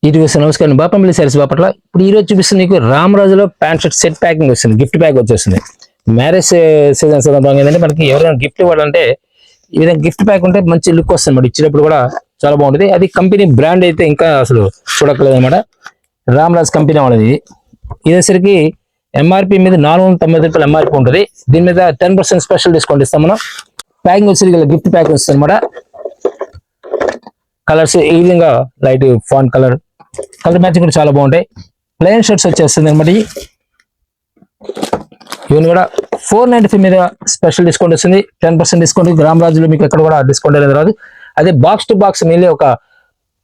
ఇటు వస్తుంది. నమస్కారం, బాపంపల్లి సారీస్ బాపట్ల. ఇప్పుడు ఈ రోజు చూపిస్తుంది మీకు రామరాజులో ప్యాంట్ షర్ట్ సెట్ ప్యాకింగ్ వస్తుంది, గిఫ్ట్ ప్యాక్ వచ్చేస్తుంది. మ్యారేజ్ సీజన్ సందర్భంగా ఏంటంటే మనకి ఎవరైనా గిఫ్ట్ ఇవ్వాలంటే ఈ విధంగా గిఫ్ట్ ప్యాక్ ఉంటే మంచి లుక్ వస్తుంది అన్నమాట. ఇచ్చినప్పుడు కూడా చాలా బాగుంటుంది. అది కంపెనీ బ్రాండ్ అయితే ఇంకా అసలు చూడక్కలేదు అనమాట. రామరాజ్ కంపెనీ వాళ్ళది. ఇదేసరికి ఎంఆర్పి మీద 490 రూపాయలు ఎంఆర్పి ఉంటుంది. దీని మీద 10% స్పెషల్ డిస్కౌంట్ ఇస్తాం మనం. ప్యాకింగ్ వచ్చేసరికి గిఫ్ట్ ప్యాక్ వస్తుంది అనమాట. కలర్స్ ఈ విధంగా లైట్ ఫాంట్ కలర్ మ్యాచింగ్ కూడా చాలా బాగుంటాయి. ప్లెయిన్ షర్ట్స్ వచ్చేస్తుంది అనమాట. ఇవన్నీ కూడా 495 మీద స్పెషల్ డిస్కౌంట్ వస్తుంది. 10% డిస్కౌంట్. రామరాజులో మీకు ఎక్కడ కూడా డిస్కౌంట్ అనేది రాదు. అదే బాక్స్ టు బాక్స్ మీలే ఒక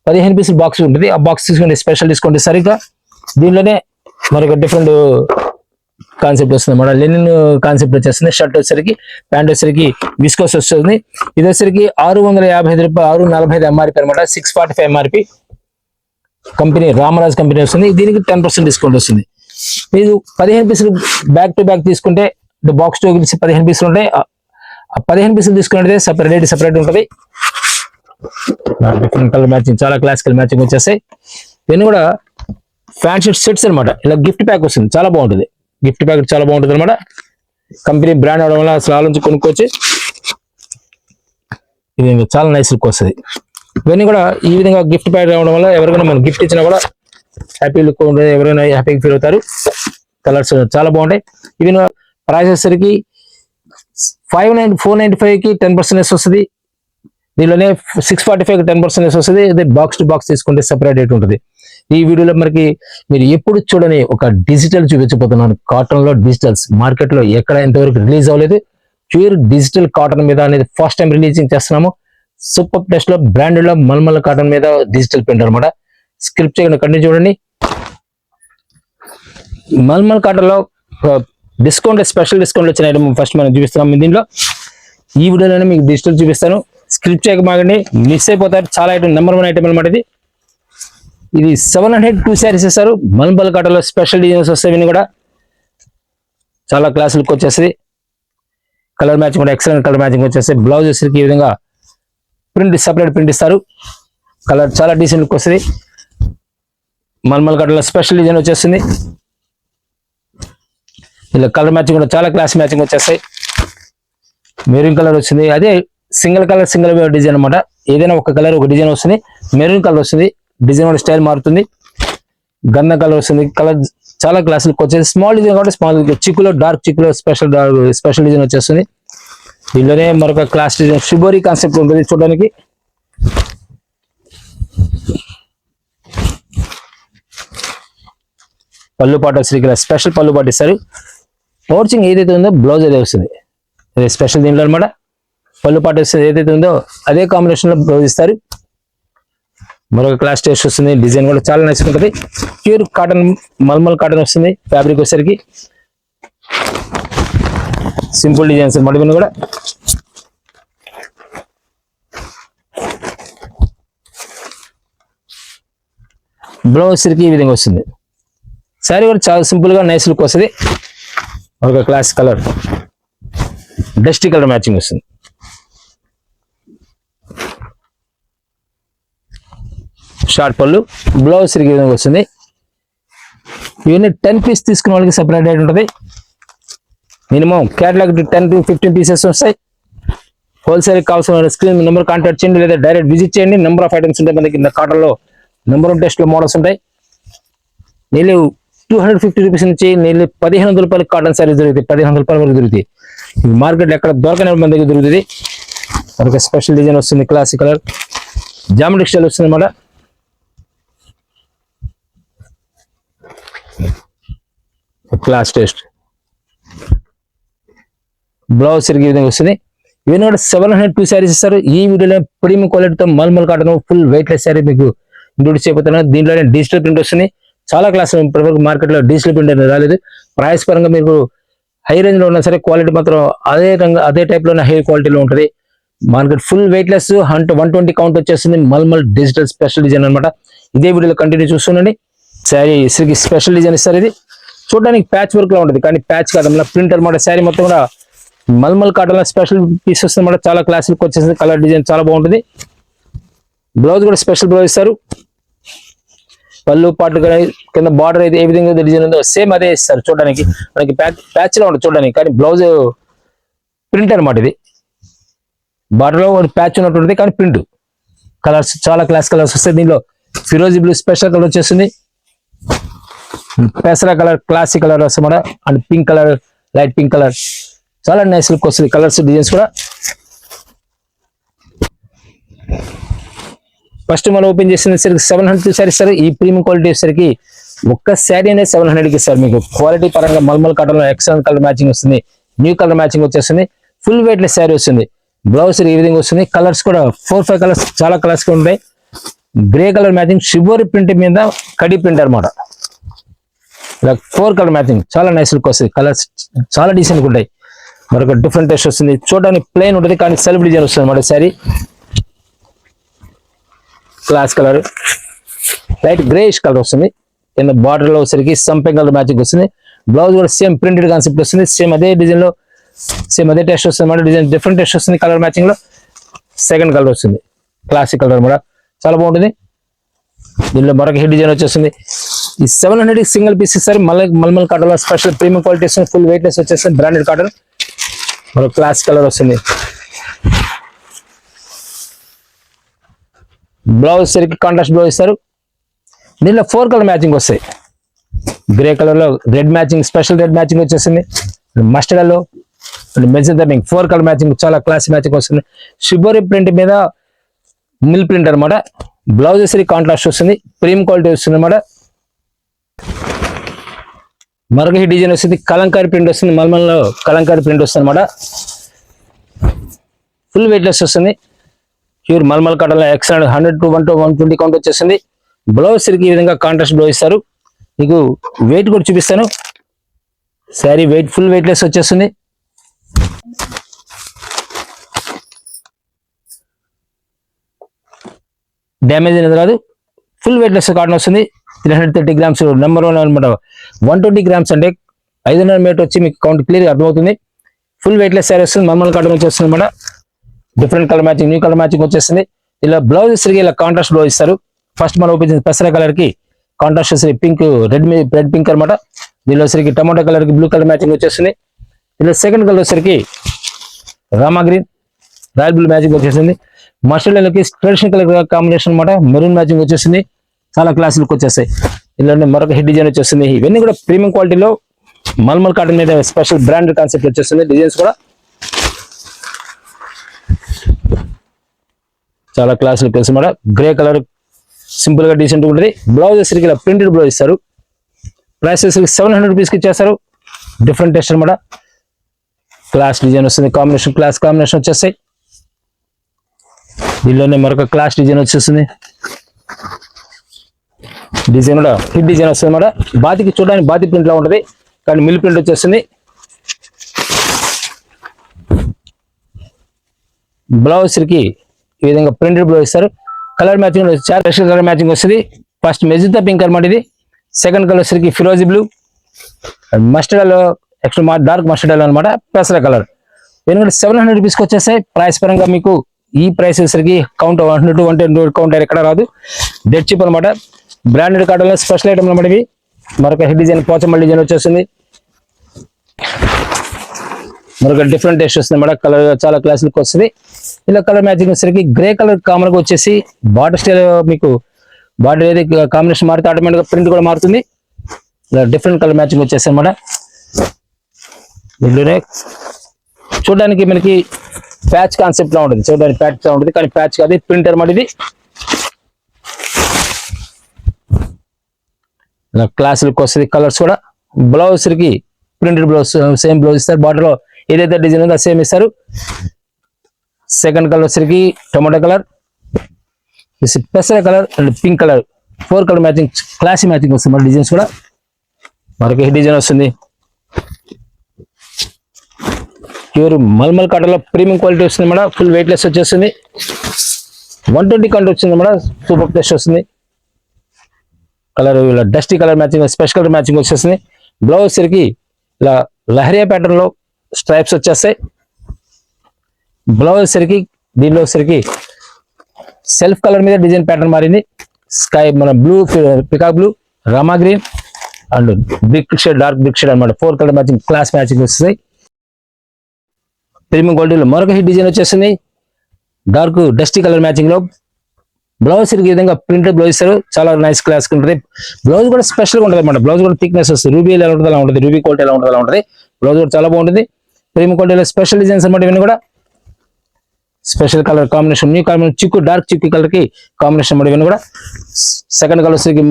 15 పీసులు బాక్స్ ఉంటుంది. ఆ బాక్స్ తీసుకుంటే స్పెషల్ డిస్కౌంట్ ఇస్తారు. ఇంకా దీనిలోనే మరొక డిఫరెంట్ కాన్సెప్ట్ వస్తుంది అన్నమాట. లెనిన్ కాన్సెప్ట్ వచ్చేస్తుంది. షర్ట్ వచ్చేసరికి, ప్యాంట్ వచ్చేసరికి విస్కోస్ వస్తుంది. ఇది వచ్చేసరికి 655 రూపాయలు, 645 ఎంఆర్పి అనమాట. 645 ఎంఆర్పి కంపెనీ, రామరాజ్ కంపెనీ వస్తుంది. దీనికి 10% డిస్కౌంట్ వస్తుంది. మీరు 15 పీసులు బ్యాక్ టు బ్యాక్ తీసుకుంటే బాక్స్ టు 15 పీసులు ఉంటాయి. 15 పీసులు తీసుకుంటే సపరేట్ ఉంటుంది. డిఫరెంట్ కలర్ మ్యాచింగ్, చాలా క్లాసికల్ మ్యాచింగ్ వచ్చేస్తాయి. ఇవన్నీ కూడా ఫ్యాన్సీ సెట్స్ అనమాట. ఇలా గిఫ్ట్ ప్యాక్ వస్తుంది, చాలా బాగుంటుంది. గిఫ్ట్ ప్యాక్ చాలా బాగుంటుంది అనమాట. కంపెనీ బ్రాండ్ అవడం వల్ల అసలు ఆలోచించి కొనుక్కోవచ్చు. ఇది చాలా నైస్ లుక్ వస్తుంది. ఇవన్నీ కూడా ఈ విధంగా గిఫ్ట్ ప్యాక్ రావడం వల్ల ఎవరికైనా మనం గిఫ్ట్ ఇచ్చినా కూడా హ్యాపీ లుక్ ఉంటుంది. ఎవరైనా హ్యాపీగా ఫీల్ అవుతారు. కలర్స్ చాలా బాగుంటాయి. ఇవి ప్రైస్ వచ్చేసరికి 495 కి 10% వస్తుంది. దీనిలోనే 645 కి 10% వస్తుంది. ఇది బాక్స్ టు బాక్స్ తీసుకుంటే సెపరేట్ రేట్ ఉంటుంది. ఈ వీడియోలో మనకి మీరు ఎప్పుడు చూడని ఒక డిజిటల్ చూపించబోతున్నాను. కాటన్ లో డిజిటల్స్ మార్కెట్ లో ఎక్కడ ఎంతవరకు రిలీజ్ అవ్వలేదు. ప్యూర్ డిజిటల్ కాటన్ మీద అనేది ఫస్ట్ టైం రిలీజింగ్ చేస్తున్నాము. సూపర్ టెస్ట్ లో బ్రాండెడ్ లో మల్మల్ కాటన్ మీద డిజిటల్ ప్రింట్ అనమాట. స్క్రిప్ట్ చేయకుండా కంటిన్యూ చూడండి. మల్మల్ కాటన్ లో డిస్కౌంట్, స్పెషల్ డిస్కౌంట్ వచ్చిన ఐటమ్ ఫస్ట్ మనం చూపిస్తున్నాం. దీంట్లో ఈ వీడియోలోనే మీకు డిజిటల్ చూపిస్తాను. స్క్రిప్ట్ చేయకమాగండి, మిస్ అయిపోతారు. చాలా ఐటమ్, నెంబర్ 1 ఐటమ్ అనమాట. ఇది 702 శారీస్ ఇస్తారు. మల్మల్ కాటన్ లో స్పెషల్ డిజైన్స్ వస్తాయి. ఇవన్నీ కూడా చాలా క్లాస్ లుక్ వచ్చేస్తుంది. కలర్ మ్యాచింగ్ కూడా ఎక్సలెంట్ కలర్ మ్యాచింగ్ వచ్చేస్తాయి. బ్లౌజ్ వచ్చేసరికి ఈ విధంగా ప్రింట్, సెపరేట్ ప్రింట్ ఇస్తారు. కలర్ చాలా డీసెంట్ లుక్ వస్తుంది. మల్మల్ కాటన్ లో స్పెషల్ డిజైన్ వచ్చేస్తుంది. ఇలా కలర్ మ్యాచింగ్ కూడా చాలా క్లాస్ మ్యాచింగ్ వచ్చేస్తాయి. మెరూన్ కలర్ వచ్చింది. అదే సింగిల్ కలర్ సింగిల్ డిజైన్ అనమాట. ఏదైనా ఒక కలర్ ఒక డిజైన్ వస్తుంది. మెరూన్ కలర్ వస్తుంది. డిజైన్ కూడా స్టైల్ మారుతుంది. గంధ కలర్ వస్తుంది. కలర్ చాలా క్లాస్ లుక్ వచ్చేది. స్మాల్ డిజైన్ కాబట్టి స్మాల్, చిక్కులో డార్క్ చిక్కులో స్పెషల్ డిజైన్ వచ్చేస్తుంది. దీనిలోనే మరొక క్లాస్ డిజైన్ షిబోరి కాన్సెప్ట్ ఉంటుంది చూడడానికి. పళ్ళు పాటు వచ్చి స్పెషల్ పళ్ళు పాటు ఇస్తారు. పౌచింగ్ ఏదైతే ఉందో బ్లౌజ్ అదే వస్తుంది. అదే స్పెషల్ దీంట్లో అనమాట. పళ్ళు పాటు వస్తుంది ఏదైతే ఉందో అదే కాంబినేషన్ లో బ్లౌజ్ ఇస్తారు. మరొక క్లాస్ టేస్ట్ వస్తుంది. డిజైన్ కూడా చాలా నైస్ ఉంటుంది. ప్యూర్ కాటన్, మల్మల్ కాటన్ వస్తుంది. ఫ్యాబ్రిక్ వచ్చేసరికి సింపుల్ డిజైన్స్ అనమాట. ఇవన్నీ కూడా బ్లౌజ్ వచ్చేసరికి ఈ విధంగా వస్తుంది. శారీ కూడా చాలా సింపుల్ గా నైస్ లుక్ వస్తుంది. ఒక class colour, dusty colour matching వస్తుంది. షార్ట్ పళ్ళు, బ్లౌజ్ సరిగ్గా ఈ విధంగా వస్తుంది. ఇవన్నీ 10 పీస్ తీసుకున్న వాళ్ళకి సెపరేట్ రేట్ ఉంటుంది. మినిమం క్యాటలాగ్ 10 to 15 పీసెస్ వస్తాయి. హోల్సేల్ కావాల్సిన స్క్రీన్ నెంబర్ కాంటాక్ట్ చేయండి, లేదా డైరెక్ట్ విజిట్ చేయండి. నెంబర్ ఆఫ్ ఐటమ్స్ ఉంటాయి మన దగ్గర. కాటన్ లో నెంబర్ 1 టెస్ట్ లో మోడల్స్ ఉంటాయి. నీళ్ళు 250 రూపీస్ నుంచి నీళ్ళు 1500 రూపాయలు కాటన్ సారీస్ దొరుకుతాయి. 1500 రూపాయల వరకు దొరుకుతాయి. మార్కెట్ ఎక్కడ దొరకని మన దగ్గర దొరుకుతుంది. మరొక స్పెషల్ డిజైన్ వస్తుంది. క్లాసిక్ కలర్ జామెట్రిక్ స్టైల్ వస్తుంది అన్నమాట. క్లాస్ టెస్ట్ బ్లౌజ్ సరిగ్గా ఈ విధంగా వస్తుంది. ఇవన్నీ కూడా 702 శారీస్ ఇస్తారు. ఈ వీడియోలో ప్రీమియం క్వాలిటీతో mulmul cotton full weight less sari మీకు ఇంట్రొడ్యూస్ చేయబోతున్నారు. దీంట్లోనే డిజిటల్ ప్రింట్ వస్తుంది. చాలా క్లాస్ ఇప్పటివరకు మార్కెట్ లో డిజిటల్ ప్రింట్ అనేది రాలేదు. ప్రైస్ పరంగా మీకు హై రేంజ్ లో ఉన్నా సరే క్వాలిటీ మాత్రం అదే టైప్ లోనే హై క్వాలిటీలో ఉంటుంది. Market full weight less 120 count వచ్చేస్తుంది. మల్మల్ డిజిటల్ స్పెషల్ డిజైన్ అనమాట. ఇదే వీడియోలో కంటిన్యూ చూస్తుండండి. శారీ స్పెషల్ డిజైన్ ఇస్తారు. ఇది చూడడానికి ప్యాచ్ వర్క్ లో ఉంటుంది, కానీ ప్యాచ్ కాదు, ప్రింట్ అనమాట. శారీ మొత్తం కూడా మల్మల్ కాటన్ లో స్పెషల్ పీస్ వస్తుంది. చాలా క్లాస్ లుక్ వచ్చేసింది. కలర్ డిజైన్ చాలా బాగుంటుంది. బ్లౌజ్ కూడా స్పెషల్ బ్లౌజ్ ఇస్తారు. పళ్ళు పాటలు కానీ కింద బార్డర్ అయితే ఏ విధంగా డిజైన్ ఉందో సేమ్ అదే ఇస్తారు చూడడానికి. మనకి ప్యాచ్ లో ఉంటుంది చూడడానికి, కానీ బ్లౌజ్ ప్రింట్ అనమాట. ఇది బార్డర్ లో ప్యాచ్ ఉన్నట్టు కానీ ప్రింట్. కలర్స్ చాలా క్లాస్ కలర్స్ వస్తాయి. దీనిలో ఫిరోజీ బ్లూ స్పెషల్ కలర్ వచ్చేసింది, పెసరా కలర్ క్లాసిక్ కలర్ వస్తాయి and pink colour, light pink colour, చాలా నైస్ లుక్ వస్తుంది. కలర్స్ డిజైన్స్ కూడా. ఫస్ట్ మనం ఓపెన్ చేసిన సరికి 700 సారీ సార్. ఈ ప్రీమియం క్వాలిటీ వచ్చేసరికి ఒక్క శారీ అనేది 700కి ఇస్తారు మీకు. క్వాలిటీ పరంగా మల్మల్ కాటన్ లో ఎక్సలెంట్ కలర్ మ్యాచింగ్ వస్తుంది, న్యూ కలర్ మ్యాచింగ్ వచ్చేస్తుంది, ఫుల్ వెయిట్ లెస్ శారీ వస్తుంది. బ్లౌజ్ ఈ విధంగా వస్తుంది. కలర్స్ కూడా 4-5 కలర్స్ చాలా కలర్స్ ఉంటాయి. Grey colour matching shibori print మీద కడి ప్రింట్ అనమాట. ఇలా 4 కలర్ మ్యాచింగ్ చాలా నైస్ లుక్ వస్తుంది. కలర్స్ చాలా డీసెంట్ ఉంటాయి. మరొక డిఫరెంట్ టేస్ట్ వస్తుంది. చూడడానికి ప్లెయిన్ ఉంటుంది కానీ సెల్ఫ్ డిజైన్ వస్తుంది అన్నమాట. Sari class colour light greyish colour వస్తుంది. కింద బార్డర్ లో వచ్చరికి సంపెంగ్ కలర్ మ్యాచింగ్ వస్తుంది. బ్లౌజ్ కూడా సేమ్ ప్రింటెడ్ కాన్సెప్ట్ వస్తుంది. సేమ్ అదే డిజైన్ లో సేమ్ అదే టెస్ట్ వస్తుంది అన్నమాట. డిజైన్ డిఫరెంట్ టెస్ట్ వస్తుంది. కలర్ మ్యాచింగ్ లో సెకండ్ కలర్ వస్తుంది, క్లాసిక్ కలర్ కూడా చాలా బాగుంటుంది. దీనిలో మరొక హెడ్ డిజైన్ వచ్చేస్తుంది. ఈ 700 సింగిల్ పీస్ ఇస్తారు. మల్మల్ కాటన్ లో స్పెషల్ ప్రీమియం క్వాలిటీ వస్తుంది. ఫుల్ వెయిట్ లెస్ వచ్చేస్తుంది, బ్రాండెడ్ కాటన్. మరొక క్లాస్ కలర్ వస్తుంది. బ్లౌజ్ సరికి కాంట్రాస్ట్ బ్లౌజ్ ఇస్తారు. దీనిలో 4 కలర్ మ్యాచింగ్ వస్తాయి. గ్రే కలర్ లో red matching, special red matching వచ్చేసింది. మస్టర్డ్ లో మెజంతా పింక్ 4 కలర్ మ్యాచింగ్ చాలా క్లాస్ మ్యాచింగ్ వస్తుంది. షిబోరి ప్రింట్ మీద మిల్ ప్రింట్ అనమాట. బ్లౌజ్ సరికి కాంట్రాస్ట్ వస్తుంది, ప్రీమియం క్వాలిటీ వస్తుంది అనమాట. మరొక డిజైన్ వస్తుంది, కలంకారీ ప్రింట్ వస్తుంది. మల్మల్లో కలంకారీ ప్రింట్ వస్తుంది అనమాట. ఫుల్ వెయిట్ లెస్ వస్తుంది. ప్యూర్ మల్మల్ కాటన్ లో ఎక్సలెంట్ 100 to 120 కౌంట్ వచ్చేసింది. బ్లౌజ్ సరికి ఈ విధంగా కాంట్రాస్ట్ బ్లౌజ్ ఇస్తారు. మీకు వెయిట్ కూడా చూపిస్తాను. Sari weight full weight less వచ్చేస్తుంది. డ్యామేజ్ అనేది రాదు. ఫుల్ వెయిట్ లెస్ కాటన్ వస్తుంది. 330 గ్రామ్స్ నెంబర్ 1 అనమాట. 120 గ్రామ్స్ అంటే 500 మీటర్ వచ్చి మీకు కౌంట్ క్లియర్ అర్థమవుతుంది. ఫుల్ వెయిట్ లెస్ శారీ వస్తుంది. మల్మల్ కాటన్ వచ్చేస్తుంది అనమాట. Different colour matching, new colour matching వచ్చేసింది. ఇలా బ్లౌజ్ సరిగి ఇలా కాంట్రాస్ట్ బ్లౌజ్ ఇస్తారు. ఫస్ట్ మనం ఓపెన్ చేసిన పెసరా కలర్ కి కాంట్రాస్ట్ సరి పింక్, రెడ్ పింక్ అనమాట. దీనిలో సరికి టమాటో కలర్ కి బ్లూ కలర్ మ్యాచింగ్ వచ్చేసింది. ఇలా సెకండ్ కలర్ సరికి Rama green, royal blue matching వచ్చేసింది. మస్టర్డ్ కి ట్రెడిషనల్ కలర్ కాంబినేషన్ అనమాట. మెరూన్ మ్యాచింగ్ వచ్చేసింది. చాలా క్లాస్ లుక్ వచ్చేస్తాయి. ఇలా మరొక హెడ్ డిజైన్ వచ్చేస్తుంది. ఇవన్నీ కూడా ప్రీమియం క్వాలిటీలో మల్మల్ కాటన్ మీద స్పెషల్ బ్రాండెడ్ కాన్సెప్ట్ వచ్చేస్తుంది. డిజైన్స్ కూడా చాలా క్లాస్ లుక్ వస్తుంది. గ్రే కలర్ సింపుల్ గా డీసెంట్ ఉంటుంది. బ్లౌజ్ సరికి ఇలా ప్రింటెడ్ బ్లౌజ్ ఇస్తారు. ప్రైస్ 700 రూపీస్కి ఇచ్చేస్తారు. డిఫరెంట్ టెస్ట్ అనమాట. క్లాస్ డిజైన్ వస్తుంది. కాంబినేషన్ క్లాస్ కాంబినేషన్ వచ్చేస్తాయి. దీనిలోనే మరొక క్లాస్ డిజైన్ వచ్చేస్తుంది. డిజైన్ కూడా హిట్ డిజైన్ వస్తుంది అనమాట. బాతికి చూడడానికి బాతి ప్రింట్ లా ఉంటుంది కానీ మిల్ ప్రింట్ వచ్చేస్తుంది. బ్లౌజ్ సరికి ఈ విధంగా ప్రింటెడ్ బ్లౌజ్ ఇస్తారు. కలర్ మ్యాచింగ్ చాలా స్పెషల్ కలర్ మ్యాచింగ్ వస్తుంది. ఫస్ట్ మెజంతా పింక్ అనమాట. ఇది సెకండ్ కలర్ సరికి ఫిరోజీ blue, mustard extra dark mustard అనమాట. పెసరా కలర్. ఎందుకంటే 700 రూపీస్కి వచ్చేస్తాయి. ప్రైస్ పరంగా మీకు ఈ ప్రైస్ వచ్చేసరికి కౌంట్ 100 to 110 కౌంట్ ఎక్కడ రాదు. డెడ్ చీప్ అనమాట. బ్రాండెడ్ కాటన్ లో స్పెషల్ ఐటమ్ అనమాట ఇవి. మరొక హెడ్ డిజైన్ పోచమ్మల్ డిజైన్ వచ్చేస్తుంది. మరొక డిఫరెంట్ టేస్ట్ వస్తుంది అన్నమాట. కలర్ చాలా క్లాస్ లుక్ వస్తుంది. ఇలా కలర్ మ్యాచింగ్ వచ్చేసరికి గ్రే కలర్ కామన్ గా వచ్చేసి బార్డర్ స్టైల్ మీకు బార్డర్ ఏది కాంబినేషన్ మారితే ఆటోమేటిక్ గా ప్రింట్ కూడా మారుతుంది. ఇలా డిఫరెంట్ కలర్ మ్యాచింగ్ వచ్చేసి అనమాట. దీంట్లోనే చూడడానికి మనకి ప్యాచ్ కాన్సెప్ట్ లా ఉంటుంది. చూడడానికి ప్యాచ్ లా ఉంటుంది కానీ ప్యాచ్ కాదు, ప్రింట్ అనమాట. ఇది ఇలా క్లాస్ లుక్ వస్తుంది. కలర్స్ కూడా బ్లౌజ్ సరికి ప్రింటెడ్ బ్లౌజ్ సేమ్ బ్లౌజ్ ఇస్తారు. బార్డర్ లో ఏదైతే డిజైన్ ఉందో సేమ్ ఇస్తారు. సెకండ్ కలర్ వచ్చరికి టొమాటో కలర్, పెసర colour and pink colour 4 colour matching classy matching వస్తుంది. మన డిజైన్స్ కూడా మరొక డిజైన్ వస్తుంది. ప్యూర్ మల్మల్ కాటన్ లో ప్రీమియం క్వాలిటీ వస్తుంది మేడం. ఫుల్ వెయిట్ లెస్ వచ్చేస్తుంది. 120 కౌంట్ వచ్చింది మేడం. సూపర్ టెస్ట్ వస్తుంది. కలర్ ఇలా dusty colour matching special colour matching వచ్చేస్తుంది. బ్లౌజ్ సరికి ఇలా లహరియా ప్యాటర్న్ లో స్ట్రైప్స్ వచ్చేస్తాయి. బ్లౌజ్ సరికి దీనిలో సరికి సెల్ఫ్ కలర్ మీద డిజైన్ ప్యాటర్న్ మారింది. స్కై మన blue, peacock blue, Rama green and brick shade, dark brick shade అనమాట. 4 కలర్ మ్యాచింగ్, క్లాస్ మ్యాచింగ్ వస్తుంది. ప్రీమియం క్వాలిటీలో మరొక హిట్ డిజైన్ వచ్చేస్తుంది డార్క్ డస్టీ కలర్ మ్యాచింగ్ లో. బ్లౌజ్ ఈ విధంగా ప్రింటెడ్ బ్లౌజ్ ఇస్తారు, చాలా నైస్ క్లాస్ ఉంటుంది. బ్లౌజ్ కూడా స్పెషల్ గా ఉంటుంది అనమాట. బ్లౌజ్ కూడా థిక్నెస్ వస్తుంది, రూబీ ఎలా ఉంటుంది అలా ఉంటుంది, రూబీ క్వాలిటీ ఎలా ఉంటుంది అలా ఉంటుంది. బ్లౌజ్ కూడా చాలా బాగుంటుంది. ప్రీమియం క్వాలిటీలో స్పెషల్ డిజైన్స్ అనమాట. ఇవన్నీ కూడా special colour combination, new combination, చిక్కు డార్క్ చిక్కు కలర్ కి కాంబినేషన్ అనమాట. ఇవన్నీ కూడా సెకండ్ కలర్ వచ్చేసరికి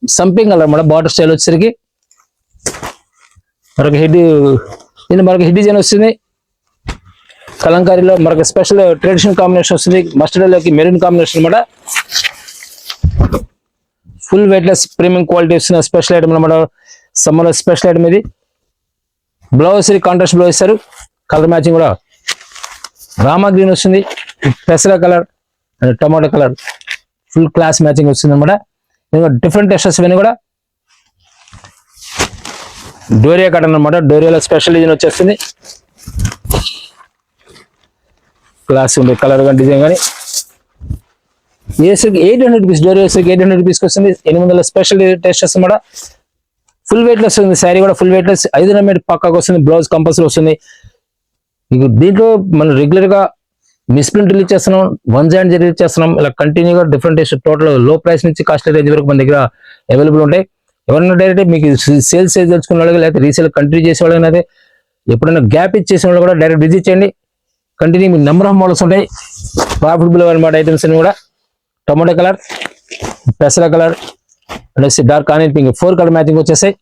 సంపింగ్ కలర్ అనమాట. బార్డర్ స్టైల్ వచ్చేసరికి మరొక హెడ్, మరొక హెడ్ డిజైన్ వస్తుంది. కలంకారీలో మరొక స్పెషల్ ట్రెడిషనల్ కాంబినేషన్ వస్తుంది. మస్టర్డ్ లోకి మెరూన్ కాంబినేషన్ అనమాట. Full weight less premium quality వస్తున్న స్పెషల్ ఐటమ్ అనమాట. సమ్మర్ స్పెషల్ ఐటమ్ ఇది. బ్లౌజ్ కాంట్రాస్ట్ బ్లౌజ్ ఇస్తారు. కలర్ మ్యాచింగ్ కూడా రామా గ్రీన్ వస్తుంది, పెసరా colour and tomato colour, full class matching వస్తుంది అనమాట. డిఫరెంట్ టెక్స్చర్స్ ఇవన్నీ కూడా డోరియా కాటన్ అనమాట. డోరియాలో స్పెషల్ డిజైన్ వచ్చేస్తుంది. క్లాస్ ఉండే కలర్ కానీ డిజైన్ కానీ. ఏసరికి 800 రూపీస్, డోరియా 800 రూపీస్కి వస్తుంది. 800 స్పెషల్ టెక్స్చర్స్ అనమాట. ఫుల్ వెయిట్ లెస్ వస్తుంది. శారీ కూడా ఫుల్ వెయిట్ లెస్, 500 మీటర్ పక్కాకి వస్తుంది. బ్లౌజ్ కంపల్సరీ వస్తుంది. మీకు దీంట్లో మనం రెగ్యులర్ గా మిస్ప్రింట్ రిలీజ్ చేస్తున్నాం, 1 జాయింట్ రిలీజ్ చేస్తున్నాం. ఇలా కంటిన్యూగా డిఫరెంట్ టేస్ట్, టోటల్ లో ప్రైస్ నుంచి కాస్ట్లీ రేంజ్ వరకు మన దగ్గర అవైలబుల్ ఉంటాయి. ఎవరైనా డైరెక్ట్ మీకు సేల్స్ తెలుసుకున్న వాళ్ళకి, లేకపోతే రీసేల్ కంటిన్యూ చేసే వాళ్ళకి, అయితే ఎప్పుడైనా గ్యాప్ ఇచ్చేసిన వాళ్ళు కూడా డైరెక్ట్ విజిట్ చేయండి. కంటిన్యూ మీకు నెంబర్ ఆఫ్ మోడల్స్ ఉంటాయి. ప్రాఫిటబుల్ అనమాట ఐటమ్స్ అన్ని కూడా. టొమాటో కలర్, పెసరా colour and dark onion pink, 4 colour matching వచ్చేసాయి.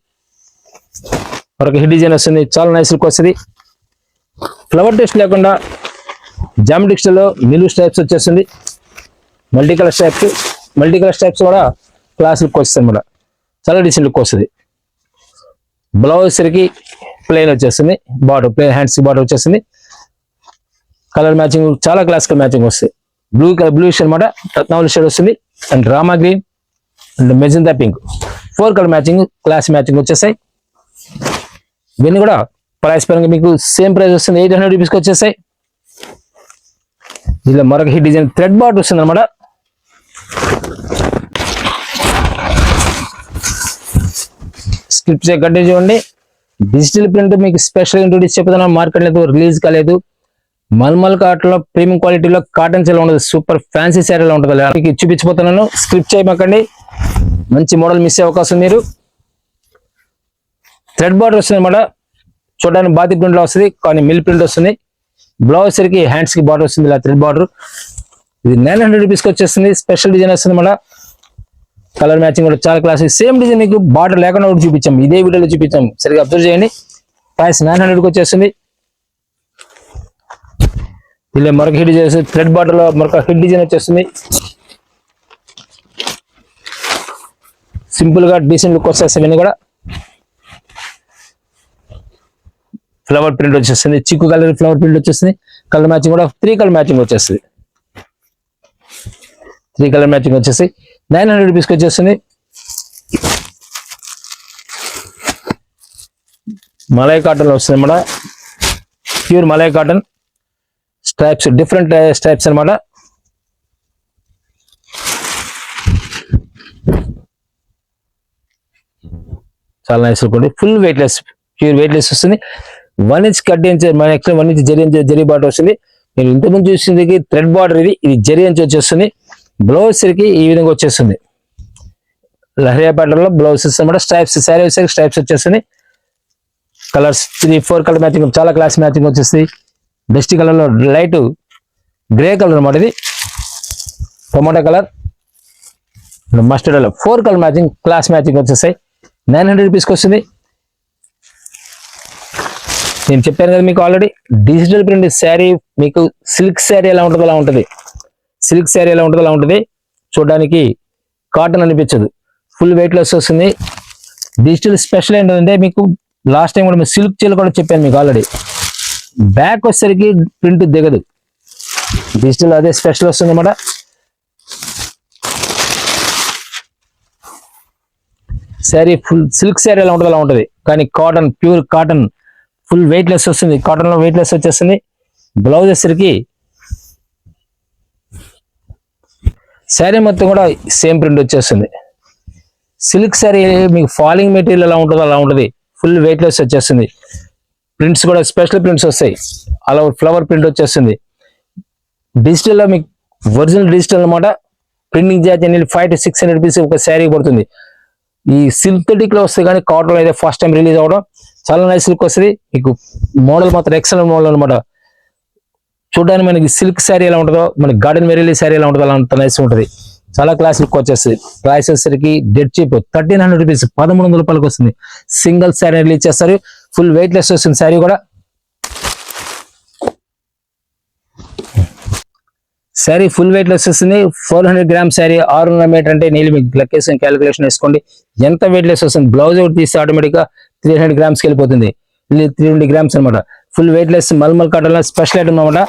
మరొక హిట్ డిజైన్ వస్తుంది, చాలా నైస్ లుక్ వస్తుంది. ఫ్లవర్ టెస్ట్ లేకుండా జామెట్రిక్ స్టైల్లో నిలువు స్ట్రైప్స్ వచ్చేస్తుంది. మల్టీ కలర్ స్ట్రైప్స్ కూడా క్లాస్ లుక్ వస్తుంది అనమాట. చాలా డీసెంట్ లుక్ వస్తుంది. బ్లౌజ్ సరికి ప్లెయిన్ వచ్చేస్తుంది, బార్డర్ ప్లెయిన్ హ్యాండ్స్ బార్డర్ వచ్చేస్తుంది. కలర్ మ్యాచింగ్ చాలా క్లాసికల్ మ్యాచింగ్ వస్తుంది. బ్లూష్ అనమాట, రత్నావళి షేడ్ వస్తుంది and Rama green and magenta pink, 4 colour matching, class matching వచ్చేసాయి. ఇవన్నీ కూడా ప్రైస్ పరంగా మీకు సేమ్ ప్రైస్ వస్తుంది, 800 రూపీస్కి వచ్చేసాయి. ఇలా మరొక హిట్ డిజైన్ థ్రెడ్ బార్డర్ వస్తుంది అనమాట. స్క్రిప్ట్ కంటిన్యూ చూడండి. డిజిటల్ ప్రింట్ మీకు స్పెషల్ ఇంట్రొడ్యూస్ చెప్తున్నాం. మార్కెట్ లేదు, రిలీజ్ కాలేదు. మల్మల్ కాటన్లో ప్రీమియం క్వాలిటీలో కాటన్స్ ఎలా ఉండదు, సూపర్ ఫ్యాన్సీ శారీలో ఉంటుంది. మీకు చూపించిపోతున్నాను, స్క్రిప్ట్ చేయమాకండి. మంచి మోడల్ మిస్ అయ్యే అవకాశం. మీరు థ్రెడ్ బార్డర్ వస్తుంది అనమాట. చూడడానికి బాతి ప్రింట్ లో వస్తుంది, కానీ మిల్ ప్రింట్ వస్తుంది. బ్లౌజ్ సరికి హ్యాండ్స్ కి బార్డర్ వస్తుంది, ఇలా థ్రెడ్ బార్డర్. ఇది 900 రూపీస్కి వచ్చేస్తుంది. స్పెషల్ డిజైన్ వస్తుంది అనమాట. కలర్ మ్యాచింగ్ కూడా చాలా క్లాస్. సేమ్ డిజైన్ మీకు బార్డర్ లేకుండా కూడా చూపించాం, ఇదే వీడియోలో చూపించాం. సరిగా అబ్జర్వ్ చేయండి. ప్రైస్ 900కి వచ్చేస్తుంది. ఇలా మరొక హిట్ డిజైన్, థ్రెడ్ బార్డర్ లో మరొక హిట్ డిజైన్ వచ్చేస్తుంది. సింపుల్ గా డీసెంట్ లుక్ వచ్చేస్తాయి. ఇవన్నీ కూడా ఫ్లవర్ ప్రింట్ వచ్చేస్తుంది, చిక్కు కలర్ ఫ్లవర్ ప్రింట్ వచ్చేస్తుంది. కలర్ మ్యాచింగ్ కూడా 3 కలర్ మ్యాచింగ్ వచ్చేస్తుంది. 3 కలర్ మ్యాచింగ్ వచ్చేసి 900 రూపీస్కి వచ్చేస్తుంది. మలై కాటన్ లో వస్తుంది అనమాట. Pure malai cotton stripes, different stripes అనమాట. చాలా నైస్ ఉంటుంది. Full weight less, pure weight less వస్తుంది. 1 ఇంచ్ కట్ మన ఎక్స్ట్రా 1 ఇంచ్ జరీ బార్డర్ వస్తుంది. నేను ఇంతకుముందు చూసింది థ్రెడ్ బార్డర్, ఇది జరీ అంచు వచ్చేస్తుంది. బ్లౌజ్ సరికి ఈ విధంగా వచ్చేస్తుంది. లహరియా ప్యాటర్న్ లో బ్లౌజ్ అనమాట. స్ట్రైప్స్, శారీ వచ్చేసరికి స్ట్రైప్స్ వచ్చేస్తుంది. కలర్స్ 3-4 కలర్ మ్యాచింగ్, చాలా క్లాస్ మ్యాచింగ్ వచ్చేస్తుంది. డస్టీ కలర్ లో లైట్ గ్రే కలర్ అనమాట. ఇది tomato colour, mustard colour, 4 colour matching, class matching వచ్చేస్తాయి. 900 రూపీస్కి వస్తుంది. నేను చెప్పాను కదా మీకు ఆల్రెడీ, డిజిటల్ ప్రింట్ శారీ మీకు సిల్క్ శారీ ఎలా ఉంటుందో అలా ఉంటుంది. సిల్క్ శారీ ఎలా ఉంటుందో అలా ఉంటుంది. చూడడానికి కాటన్ అనిపించదు, ఫుల్ వెయిట్ లెస్ వస్తుంది. డిజిటల్ స్పెషల్ ఏంటంటే మీకు లాస్ట్ టైం కూడా సిల్క్ చీల కూడా చెప్పాను మీకు ఆల్రెడీ. బ్యాక్ వచ్చేసరికి ప్రింట్ దిగదు, డిజిటల్ అదే స్పెషల్ వస్తుంది అన్నమాట. శారీ ఫుల్ సిల్క్ శారీ ఎలా ఉంటుంది అలా ఉంటుంది, కానీ cotton, pure cotton, full weight less వస్తుంది. కాటన్ లో వెయిట్ లెస్ వచ్చేస్తుంది. బ్లౌజ్ వచ్చేసరికి శారీ మొత్తం కూడా సేమ్ ప్రింట్ వచ్చేస్తుంది. సిల్క్ శారీ మీకు ఫాలింగ్ మెటీరియల్ ఎలా ఉంటుందో అలా ఉంటుంది. ఫుల్ వెయిట్లెస్ వచ్చేస్తుంది. ప్రింట్స్ కూడా స్పెషల్ ప్రింట్స్ వస్తాయి. అలా ఫ్లవర్ ప్రింట్ వచ్చేస్తుంది. డిజిటల్లో మీకు ఒరిజినల్ డిజిటల్ అనమాట. ప్రింటింగ్ ఛార్జ్ అనేది 500 to 600 రూపీస్ ఒక శారీ పడుతుంది. ఈ సింథటిక్ లో వస్తుంది కానీ కాటన్ అయితే ఫస్ట్ టైం రిలీజ్ అవ్వడం. చాలా నైస్ లుక్ వస్తుంది. మీకు మోడల్ మాత్రం ఎక్సలెంట్ మోడల్ అనమాట. చూడడానికి మనకి సిల్క్ శారీ ఎలా ఉంటుందో, మనకి గార్డెన్ వెరీలీ శారీ ఎలా ఉంటుందో అంత నైస్ ఉంటుంది. చాలా క్లాస్ లుక్ వచ్చేస్తుంది. ప్రైస్ వచ్చేసరికి డెడ్ చీప్ 1300 రూపీస్, 1300 రూపాయలకి వస్తుంది. సింగిల్ శారీ రిలీజ్ చేస్తారు. ఫుల్ వెయిట్ లెస్ వస్తుంది శారీ కూడా. శారీ ఫుల్ వెయిట్ లెస్ వస్తుంది. 400 గ్రామ్ శారీ 600 మీటర్ అంటే నీళ్ళు మీకు లెక్కేసి క్యాలిక్యులేషన్ వేసుకోండి ఎంత వెయిట్ లెస్ వస్తుంది. బ్లౌజ్ ఒకటి తీస్తే ఆటోమేటిక్ గా 300 గ్రామ్స్కి వెళ్ళిపోతుంది. 320 గ్రామ్స్ అనమాట. Full weight less mulmul cotton special item అనమాట.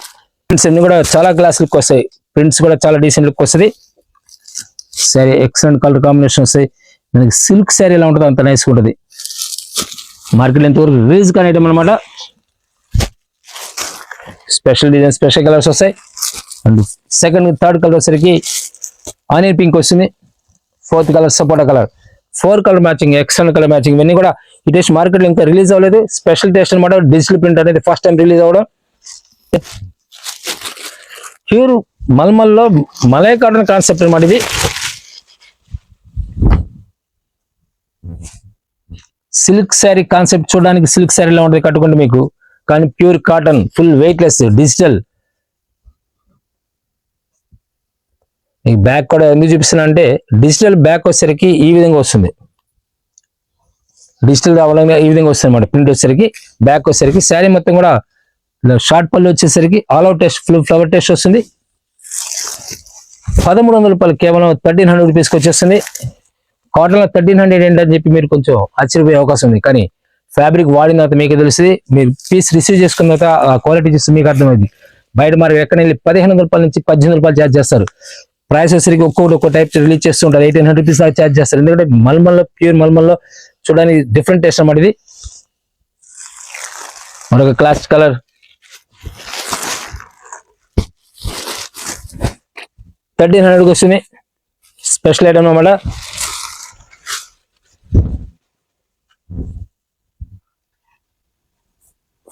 ప్రింట్స్ అన్ని కూడా చాలా క్లాస్ లుక్ వస్తాయి. ప్రింట్స్ కూడా చాలా డీసెంట్ లుక్ వస్తుంది. శారీ ఎక్సలెంట్ కలర్ కాంబినేషన్ వస్తాయి. మనకి సిల్క్ శారీ ఎలా ఉంటుందో అంత నైస్గా ఉంటుంది. మార్కెట్లో ఎంతవరకు రిలీజ్ కానీ ఐటమ్ అనమాట. స్పెషల్ డిజైన్, స్పెషల్ కలర్స్ వస్తాయి. అండ్ సెకండ్ థర్డ్ కలర్ వచ్చేసరికి ఆనియన్ పింక్ వస్తుంది. Fourth colour sapota colour. 4 colour matching, excellent colour matching. ఇవన్నీ కూడా ఈ టేస్ట్ మార్కెట్లో ఇంకా రిలీజ్ అవ్వలేదు. స్పెషల్ టేస్ట్ అనమాట. డిజిటల్ ప్రింట్ అనేది ఫస్ట్ టైం రిలీజ్ అవ్వడం. ప్యూర్ మల్మల్లో మలై కాటన్ కాన్సెప్ట్ అనమాట ఇది. సిల్క్ శారీ కాన్సెప్ట్ చూడడానికి సిల్క్ శారీలో ఉంటుంది కట్టుకుంటే మీకు, కానీ pure cotton, full wait less, digital. ఈ బ్యాక్ కూడా ఎందుకు చూపిస్తున్నా అంటే డిజిటల్ బ్యాక్ వచ్చేసరికి ఈ విధంగా వస్తుంది. డిజిటల్ రావాలంటే ఈ విధంగా వస్తుంది అనమాట. ప్రింట్ వచ్చేసరికి బ్యాక్ వచ్చేసరికి శారీ మొత్తం కూడా షార్ట్ పళ్ళు వచ్చేసరికి all out test, full flower test వస్తుంది. 1300 రూపాయలు కేవలం 1300 రూపీస్కి వచ్చేస్తుంది. కాటన్ లో 1300 ఏంటని చెప్పి మీరు కొంచెం ఆశ్చర్యపోయే అవకాశం ఉంది. కానీ ఫ్యాబ్రిక్ వాడిన తర్వాత మీకు తెలుస్తుంది. మీరు పీస్ రిసీవ్ చేసుకున్న తర్వాత ఆ క్వాలిటీ చూస్తే మీకు అర్థమైంది. బయట మరి ఎక్కడ వెళ్ళి 1500 రూపాయల నుంచి 1800 రూపాయలు ఛార్జ్ చేస్తారు. ప్రైస్ వచ్చేసరికి ఒక్కొక్క టైప్ రిలీజ్ చేస్తుంటారు. 1800 రూపీస్ దాకా ఛార్జ్ చేస్తారు. ఎందుకంటే మల్మల్లో, ప్యూర్ మల్మల్లో చూడడానికి డిఫరెంట్ టేస్ట్ అన్నమాట ఇది. మరొక క్లాస్ కలర్ 1300కి వస్తుంది. స్పెషల్ ఐటమ్ అన్నమాట.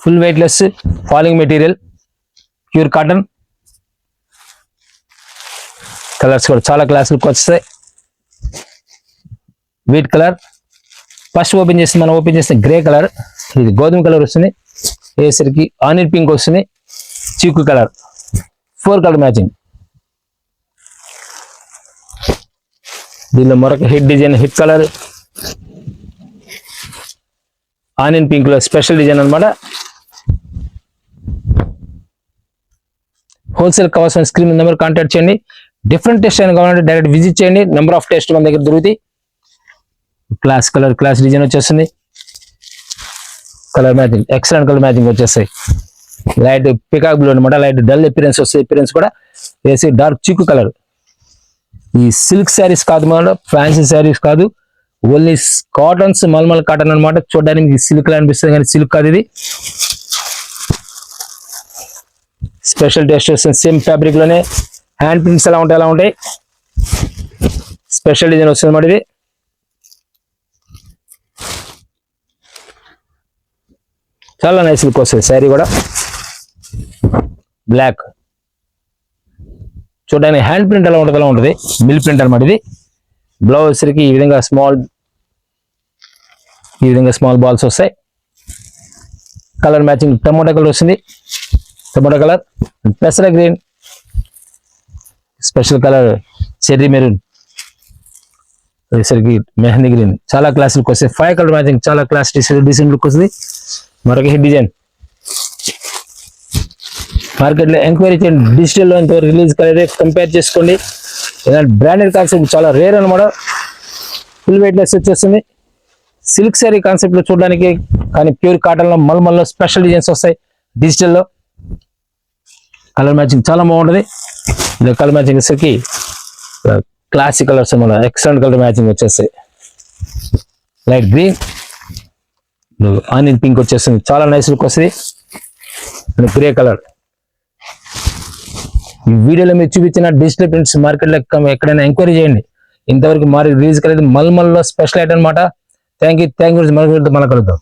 Full weight less falling material, pure cotton. Colours కూడా చాలా క్లాస్ లుక్ వస్తాయి. వీట్ కలర్ ఫస్ట్ ఓపెన్ చేస్తే మనం ఓపెన్ చేస్తే గ్రే కలర్, ఇది గోధుమ కలర్ వస్తుంది. వేసరికి ఆనియన్ పింక్ వస్తుంది. చీకు కలర్, 4 కలర్ మ్యాచింగ్. దీనిలో మరొక hit design, hit colour onion pink లో స్పెషల్ డిజైన్ అనమాట. హోల్సేల్ కావాల్సిన స్క్రీన్ నెంబర్ కాంటాక్ట్ చేయండి. డిఫరెంట్ టెస్ట్ అయినా కావాలంటే డైరెక్ట్ విజిట్ చేయండి. నెంబర్ ఆఫ్ టెస్ట్ మన దగ్గర దొరుకుతాయి. క్లాస్ కలర్, క్లాస్ డిజైన్ వచ్చేస్తుంది. Colour matching, excellent colour matching వచ్చేస్తాయి. లైట్ పికాక్ బ్లూ అనమాట. లైట్ డల్ అపిరెన్స్ వస్తుంది. అపిరెన్స్ కూడా వేసి డార్క్ చిక్కు కలర్. ఈ సిల్క్ శారీస్ కాదు మన ఫ్యాన్సీ శారీస్ కాదు, ఓన్లీ కాటన్స్, మల్మల్ కాటన్ అనమాట. చూడడానికి సిల్క్ లా అనిపిస్తుంది కానీ సిల్క్ కాదు ఇది. స్పెషల్ టెస్ట్ వస్తుంది. సేమ్ ఫ్యాబ్రిక్ లోనే హ్యాండ్ ప్రింట్స్ ఎలా ఉంటాయి అలా ఉంటాయి. స్పెషల్ డిజైన్ వస్తుంది అన్నమాట ఇది. చాలా నైస్ లుక్ వస్తుంది శారీ కూడా. బ్లాక్ చూడడానికి హ్యాండ్ ప్రింట్ ఎలా ఉంటుంది అలా ఉంటుంది. మిల్ ప్రింట్ అనమాట ఇది. బ్లౌజ్ వచ్చరికి ఈ విధంగా స్మాల్ బాల్స్ వస్తాయి. కలర్ మ్యాచింగ్ టమోటా కలర్ వస్తుంది. టమోటా కలర్, పెసర green, special colour cherry maroon, వచ్చేసరికి మెహందీ గ్రీన్. చాలా క్లాస్ లుక్ వస్తాయి. 5 కలర్ మ్యాచింగ్, చాలా క్లాస్ డీసెంట్ లుక్ వస్తుంది. మరొక హిట్ డిజైన్. మార్కెట్లో ఎంక్వైరీ చేయండి. డిజిటల్లో ఇంతవరకు రిలీజ్ కాలేదు, కంపేర్ చేసుకోండి. ఇలాంటి బ్రాండెడ్ కాన్సెప్ట్ చాలా రేర్ అనమాట. ఫుల్ వెయిట్ లెస్ వచ్చేస్తుంది. సిల్క్ శారీ కాన్సెప్ట్ లో చూడడానికి, కానీ ప్యూర్ కాటన్ లో మల్మల్లో స్పెషల్ డిజైన్స్ వస్తాయి. డిజిటల్లో కలర్ మ్యాచింగ్ చాలా బాగుంటుంది. ఇలా కలర్ మ్యాచింగ్ వచ్చేసరికి క్లాసిక్ కలర్స్ అనమాట. ఎక్సలెంట్ కలర్ మ్యాచింగ్ వచ్చేస్తాయి. లైట్ గ్రీన్, ఆనియన్ పింక్ వచ్చేస్తుంది. చాలా నైస్ లుక్ వస్తుంది. గ్రే కలర్, ఈ వీడియోలో మీరు చూపించిన డిజిటల్ ప్రింట్స్ మార్కెట్లో ఎక్కడైనా ఎంక్వైరీ చేయండి. ఇంతవరకు మార్కెట్ రిలీజ్ కాలేదు. మల్మల్లో స్పెషల్ ఐటమ్ అనమాట. థ్యాంక్ యూ మళ్ళీ కలుద్దాం.